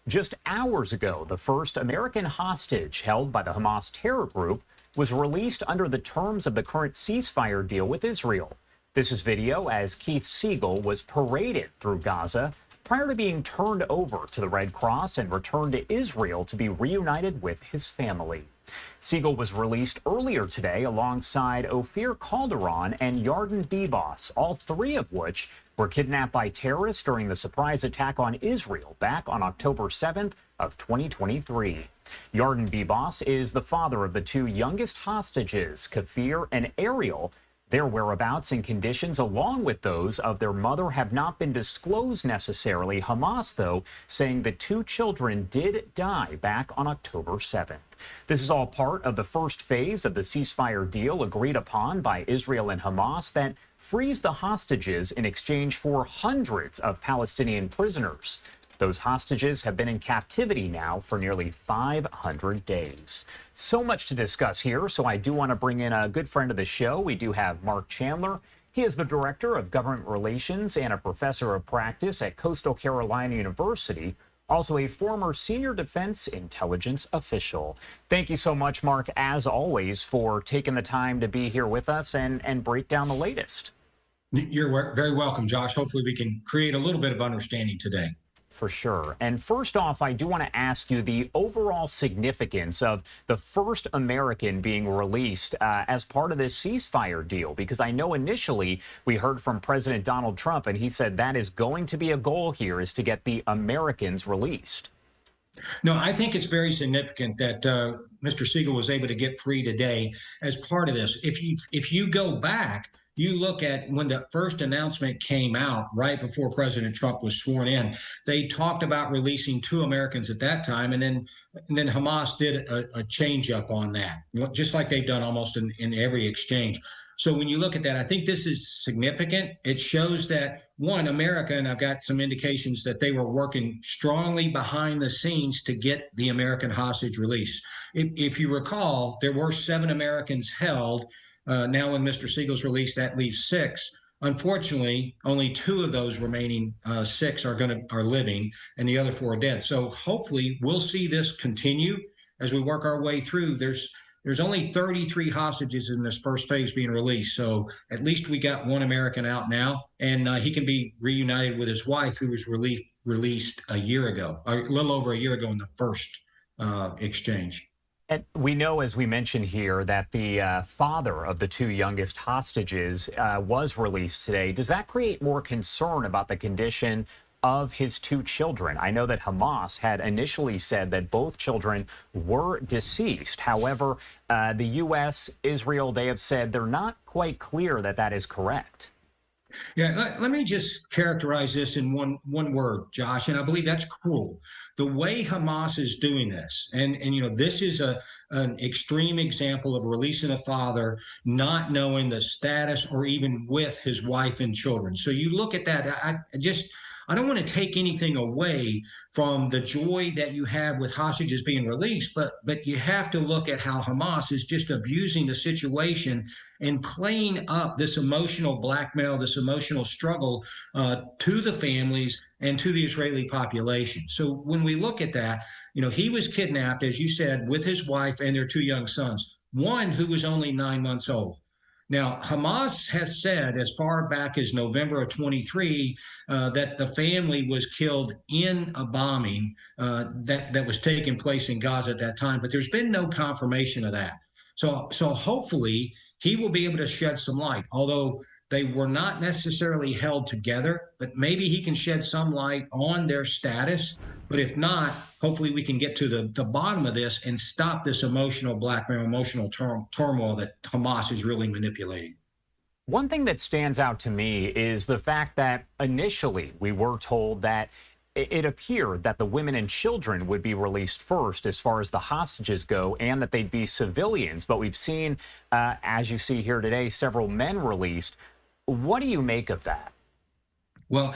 Just hours ago, the first American hostage held by the Hamas terror group was released under the terms of the current ceasefire deal with Israel. This is video as Keith Siegel was paraded through Gaza prior to being turned over to the Red Cross and returned to Israel to be reunited with his family. Siegel was released earlier today alongside Ofer, Calderon, and Yarden Bibas, all three of which were kidnapped by terrorists during the surprise attack on Israel back on October 7th of 2023. Yarden Bibas is the father of the two youngest hostages, Kfir and Ariel. Their whereabouts and conditions, along with those of their mother, have not been disclosed necessarily. Hamas, though, saying the two children did die back on October 7th. This is all part of the first phase of the ceasefire deal agreed upon by Israel and Hamas that frees the hostages in exchange for hundreds of Palestinian prisoners. Those hostages have been in captivity now for nearly 500 days. So much to discuss here, so I do want to bring in a good friend of the show. We do have Mark Chandler. He is the Director of Government Relations and a Professor of Practice at Coastal Carolina University, also a former Senior Defense Intelligence official. Thank you so much, Mark, as always, for taking the time to be here with us and break down the latest. You're very welcome, Josh. Hopefully we can create a little bit of understanding today. For sure. And first off, I do want to ask you the overall significance of the first American being released as part of this ceasefire deal, because I know initially we heard from President Donald Trump, and he said that is going to be a goal here, is to get the Americans released. No, I think it's very significant that Mr. Siegel was able to get free today as part of this. If you go back, you look at when the first announcement came out right before President Trump was sworn in, they talked about releasing 2 Americans at that time. And then Hamas did a change up on that, just like they've done almost in every exchange. So when you look at that, I think this is significant. It shows that, one, America, and I've got some indications that they were working strongly behind the scenes to get the American hostage release. If you recall, there were 7 Americans held. Now, when Mr. Siegel's released, that leaves 6. Unfortunately, only 2 of those remaining 6 are living, and the other 4 are dead. So hopefully, we'll see this continue as we work our way through. There's only 33 hostages in this first phase being released, so at least we got 1 American out now, and he can be reunited with his wife, who was released a year ago, a little over a year ago in the first exchange. And we know, as we mentioned here, that the father of the 2 youngest hostages was released today. Does that create more concern about the condition of his 2 children? I know that Hamas had initially said that both children were deceased. However, the U.S., Israel, they have said they're not quite clear that that is correct. Yeah, let me just characterize this in one word, Josh, and I believe that's cruel. The way Hamas is doing this, and this is an extreme example of releasing a father not knowing the status or even with his wife and children. So you look at that, I don't want to take anything away from the joy that you have with hostages being released, but you have to look at how Hamas is just abusing the situation and playing up this emotional blackmail, this emotional struggle to the families and to the Israeli population. So when we look at that, he was kidnapped, as you said, with his wife and their 2 young sons, one who was only 9 months old. Now, Hamas has said as far back as November of 23 that the family was killed in a bombing that was taking place in Gaza at that time, but there's been no confirmation of that. So hopefully he will be able to shed some light, although they were not necessarily held together, but maybe he can shed some light on their status. But if not, hopefully we can get to the bottom of this and stop this emotional blackmail, emotional turmoil that Hamas is really manipulating. One thing that stands out to me is the fact that initially we were told that it appeared that the women and children would be released first as far as the hostages go, and that they'd be civilians. But we've seen, as you see here today, several men released. What do you make of that? Well,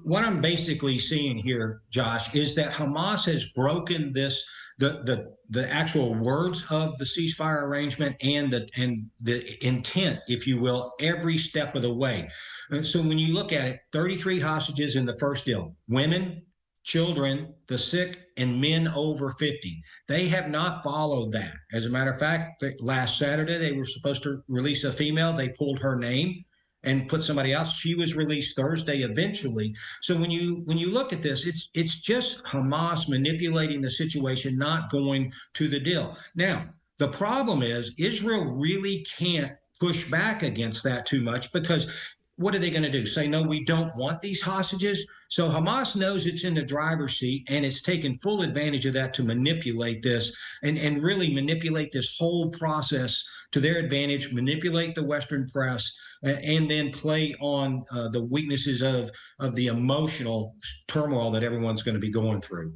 what I'm basically seeing here, Josh, is that Hamas has broken the actual words of the ceasefire arrangement and the intent, if you will, every step of the way. And so when you look at it, 33 hostages in the first deal, women, children, the sick, and men over 50. They have not followed that. As a matter of fact, last Saturday, they were supposed to release a female. They pulled her name and put somebody else. She was released Thursday eventually. So when you look at this, it's just Hamas manipulating the situation, not going to the deal. Now, the problem is Israel really can't push back against that too much, because what are they going to do? Say, no, we don't want these hostages? So Hamas knows it's in the driver's seat, and it's taken full advantage of that to manipulate this and really manipulate this whole process to their advantage, manipulate the Western press, and then play on the weaknesses of the emotional turmoil that everyone's going to be going through.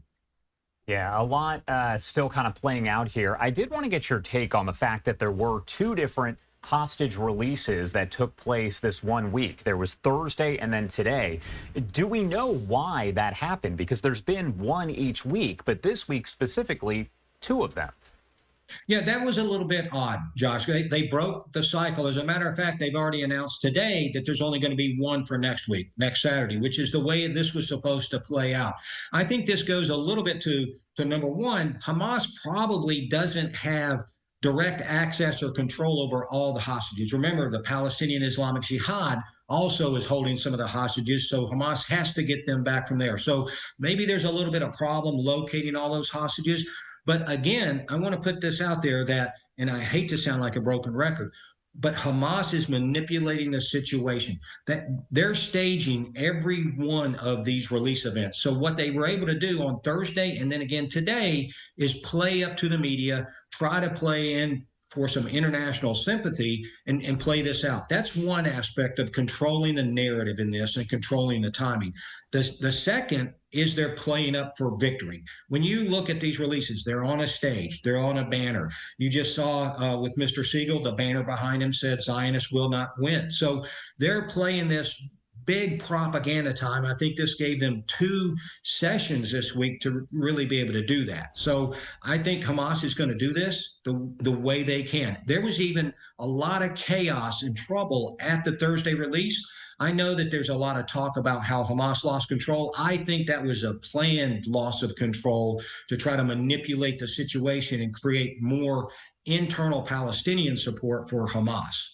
Yeah, a lot still kind of playing out here. I did want to get your take on the fact that there were two different hostage releases that took place this 1 week. There was Thursday and then today. Do we know why that happened? Because there's been one each week, but this week specifically, two of them. Yeah, that was a little bit odd, Josh. They broke the cycle. As a matter of fact, they've already announced today that there's only going to be one for next week, next Saturday, which is the way this was supposed to play out. I think this goes a little bit to number one, Hamas probably doesn't have direct access or control over all the hostages. Remember, the Palestinian Islamic Jihad also is holding some of the hostages, so Hamas has to get them back from there. So maybe there's a little bit of problem locating all those hostages. But again, I want to put this out there that, and I hate to sound like a broken record, but Hamas is manipulating the situation, that they're staging every one of these release events. So what they were able to do on Thursday and then again today is play up to the media, try to play in for some international sympathy and play this out. That's one aspect of controlling the narrative in this and controlling the timing. The second is they're playing up for victory. When you look at these releases, they're on a stage, they're on a banner. You just saw with Mr. Siegel, the banner behind him said, Zionists will not win. So they're playing this big propaganda time. I think this gave them 2 sessions this week to really be able to do that. So I think Hamas is going to do this the way they can. There was even a lot of chaos and trouble at the Thursday release. I know that there's a lot of talk about how Hamas lost control. I think that was a planned loss of control to try to manipulate the situation and create more internal Palestinian support for Hamas.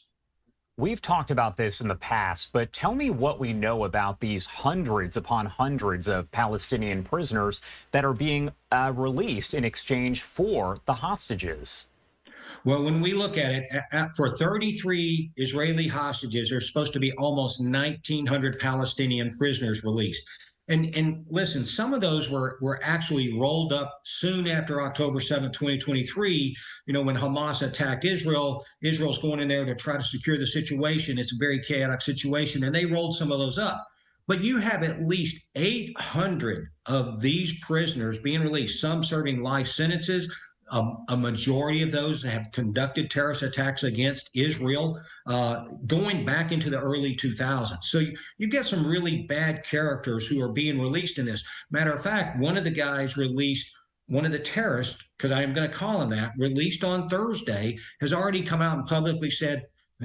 We've talked about this in the past, but tell me what we know about these hundreds upon hundreds of Palestinian prisoners that are being released in exchange for the hostages. Well, when we look at it, for 33 Israeli hostages, there's supposed to be almost 1,900 Palestinian prisoners released. And listen, some of those were actually rolled up soon after October 7th, 2023. You know, when Hamas attacked Israel, Israel's going in there to try to secure the situation. It's a very chaotic situation, and they rolled some of those up. But you have at least 800 of these prisoners being released, some serving life sentences. A majority of those have conducted terrorist attacks against Israel going back into the early 2000s. So you've got some really bad characters who are being released in this. Matter of fact, one of the guys released, one of the terrorists, because I am going to call him that, released on Thursday, has already come out and publicly said,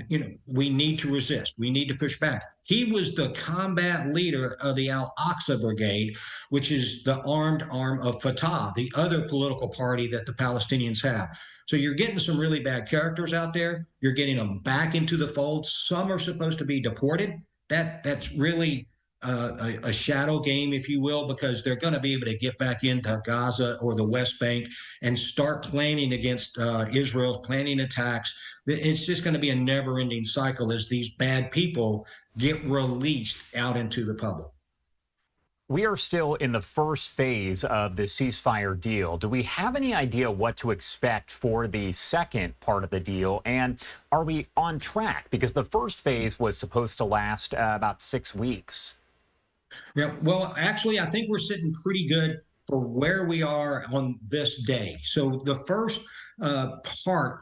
you know, we need to resist. We need to push back. He was the combat leader of the Al-Aqsa Brigade, which is the armed arm of Fatah, the other political party that the Palestinians have. So you're getting some really bad characters out there. You're getting them back into the fold. Some are supposed to be deported. That's really a shadow game, if you will, because they're going to be able to get back into Gaza or the West Bank and start planning against Israel, planning attacks. It's just going to be a never-ending cycle as these bad people get released out into the public. We are still in the first phase of the ceasefire deal. Do we have any idea what to expect for the second part of the deal? And are we on track? Because the first phase was supposed to last about 6 weeks. Yeah, well, actually, I think we're sitting pretty good for where we are on this day. So the first part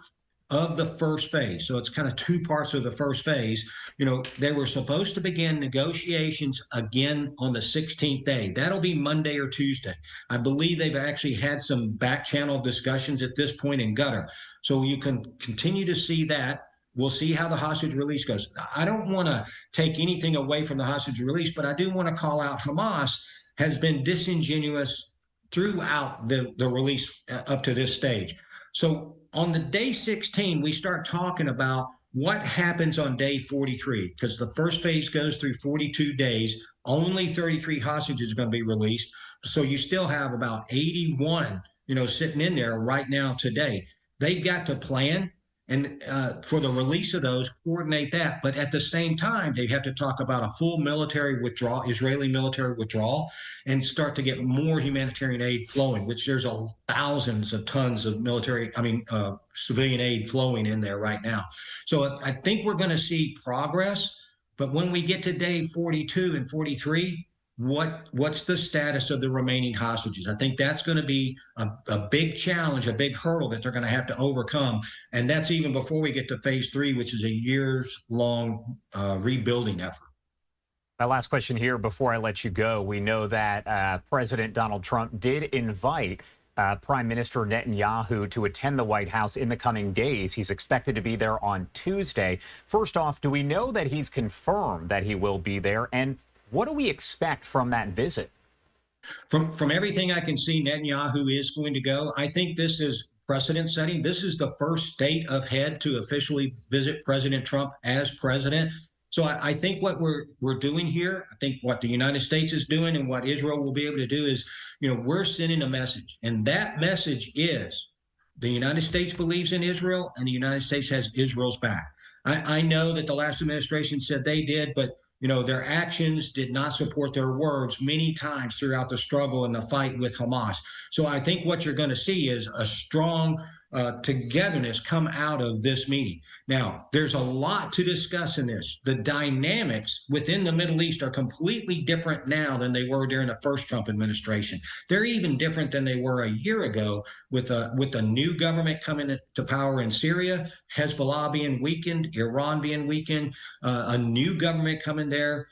of the first phase, so it's kind of 2 parts of the first phase, you know, they were supposed to begin negotiations again on the 16th day. That'll be Monday or Tuesday. I believe they've actually had some back channel discussions at this point in Qatar. So you can continue to see that. We'll see how the hostage release goes. I don't want to take anything away from the hostage release, but I do want to call out Hamas has been disingenuous throughout the release up to this stage. So on the day 16, we start talking about what happens on day 43, because the first phase goes through 42 days. Only 33 hostages are going to be released. So you still have about 81, sitting in there right now today. They've got to plan and for the release of those, coordinate that. But at the same time, they have to talk about a full military withdrawal, Israeli military withdrawal, and start to get more humanitarian aid flowing, which there's thousands of tons of civilian aid flowing in there right now. So I think we're going to see progress. But when we get to day 42 and 43, what's the status of the remaining hostages? I think that's going to be a big challenge, a big hurdle that they're going to have to overcome. And that's even before we get to phase 3, which is a years-long rebuilding effort. My last question here before I let you go. We know that President Donald Trump did invite Prime Minister Netanyahu to attend the White House in the coming days. He's expected to be there on Tuesday. First off, do we know that he's confirmed that he will be there? And what do we expect from that visit? From everything I can see, Netanyahu is going to go. I think this is precedent setting. This is the first state of head to officially visit President Trump as president. So I think what we're doing here, I think what the United States is doing and what Israel will be able to do is, we're sending a message. And that message is the United States believes in Israel and the United States has Israel's back. I know that the last administration said they did, but their actions did not support their words many times throughout the struggle and the fight with Hamas. So I think what you're going to see is a strong togetherness come out of this meeting. Now, there's a lot to discuss in this. The dynamics within the Middle East are completely different now than they were during the first Trump administration. They're even different than they were a year ago with a new government coming to power in Syria, Hezbollah being weakened, Iran being weakened, a new government coming there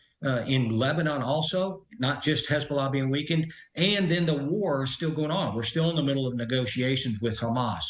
in Lebanon also, not just Hezbollah being weakened, and then the war is still going on. We're still in the middle of negotiations with Hamas.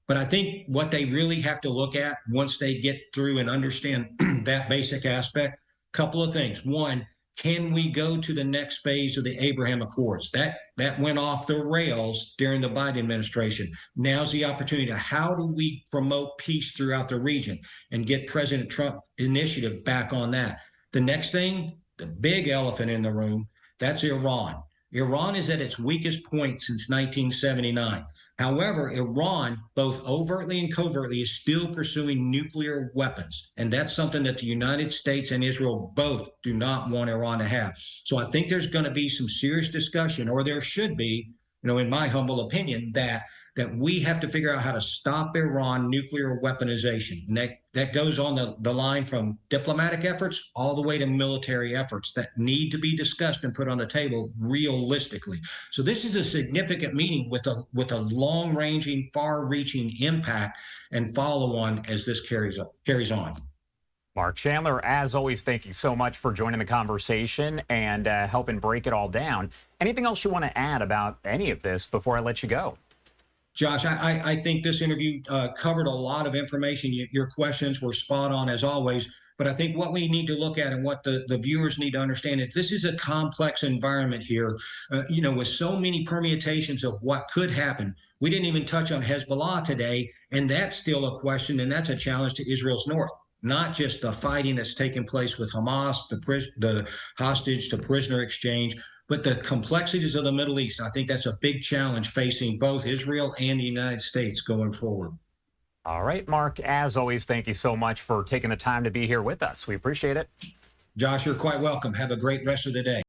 But I think what they really have to look at once they get through and understand that basic aspect, couple of things. One, can we go to the next phase of the Abraham Accords? That went off the rails during the Biden administration. Now's the opportunity to how do we promote peace throughout the region and get President Trump initiative back on that. The next thing, the big elephant in the room, that's Iran. Iran is at its weakest point since 1979. However, Iran, both overtly and covertly, is still pursuing nuclear weapons. And that's something that the United States and Israel both do not want Iran to have. So I think there's going to be some serious discussion, or there should be, in my humble opinion, that we have to figure out how to stop Iran nuclear weaponization. And that goes on the line from diplomatic efforts all the way to military efforts that need to be discussed and put on the table realistically. So this is a significant meeting with a long-ranging, far-reaching impact and follow-on as this carries on. Mark Chandler, as always, thank you so much for joining the conversation and helping break it all down. Anything else you want to add about any of this before I let you go? Josh, I think this interview covered a lot of information. Your questions were spot on as always. But I think what we need to look at and what the viewers need to understand is this is a complex environment here, with so many permutations of what could happen. We didn't even touch on Hezbollah today, and that's still a question, and that's a challenge to Israel's north. Not just the fighting that's taking place with Hamas, the hostage to prisoner exchange, but the complexities of the Middle East. I think that's a big challenge facing both Israel and the United States going forward. All right, Mark, as always, thank you so much for taking the time to be here with us. We appreciate it. Josh, you're quite welcome. Have a great rest of the day.